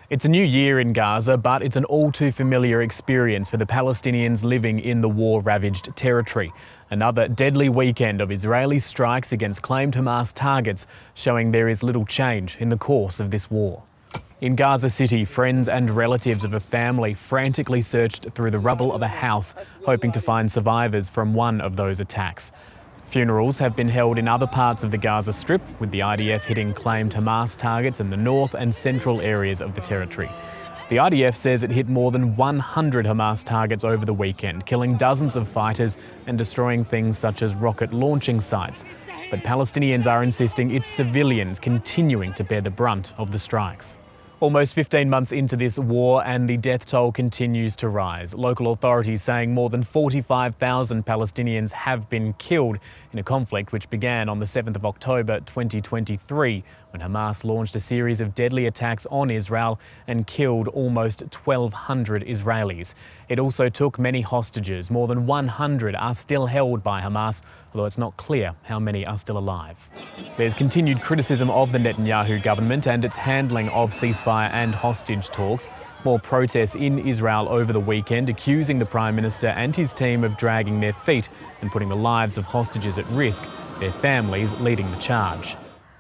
It's a new year in Gaza, but it's an all too familiar experience for the Palestinians living in the war-ravaged territory. Another deadly weekend of Israeli strikes against claimed Hamas targets, showing there is little change in the course of this war. In Gaza City, friends and relatives of a family frantically searched through the rubble of a house, hoping to find survivors from one of those attacks. Funerals have been held in other parts of the Gaza Strip, with the IDF hitting claimed Hamas targets in the north and central areas of the territory. The IDF says it hit more than 100 Hamas targets over the weekend, killing dozens of fighters and destroying things such as rocket launching sites. But Palestinians are insisting it's civilians continuing to bear the brunt of the strikes. Almost 15 months into this war and the death toll continues to rise. Local authorities saying more than 45,000 Palestinians have been killed in a conflict which began on the 7th of October 2023 when Hamas launched a series of deadly attacks on Israel and killed almost 1,200 Israelis. It also took many hostages. More than 100 are still held by Hamas, although it's not clear how many are still alive. There's continued criticism of the Netanyahu government and its handling of ceasefire and hostage talks. More protests in Israel over the weekend accusing the Prime Minister and his team of dragging their feet and putting the lives of hostages at risk, their families leading the charge.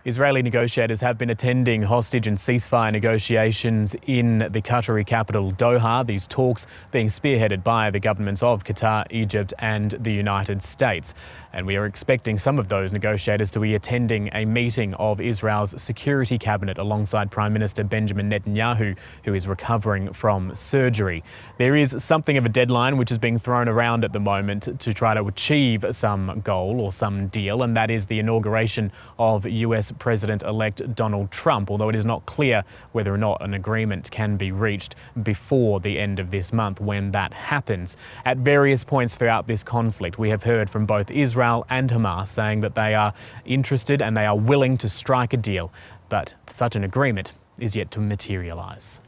Israeli negotiators have been attending hostage and ceasefire negotiations in the Qatari capital Doha, these talks being spearheaded by the governments of Qatar, Egypt and the United States. And we are expecting some of those negotiators to be attending a meeting of Israel's security cabinet alongside Prime Minister Benjamin Netanyahu, who is recovering from surgery. There is something of a deadline which is being thrown around at the moment to try to achieve some goal or some deal, and that is the inauguration of US President-elect Donald Trump, although it is not clear whether or not an agreement can be reached before the end of this month when that happens. At various points throughout this conflict, we have heard from both Israel and Hamas saying that they are interested and they are willing to strike a deal, but such an agreement is yet to materialise.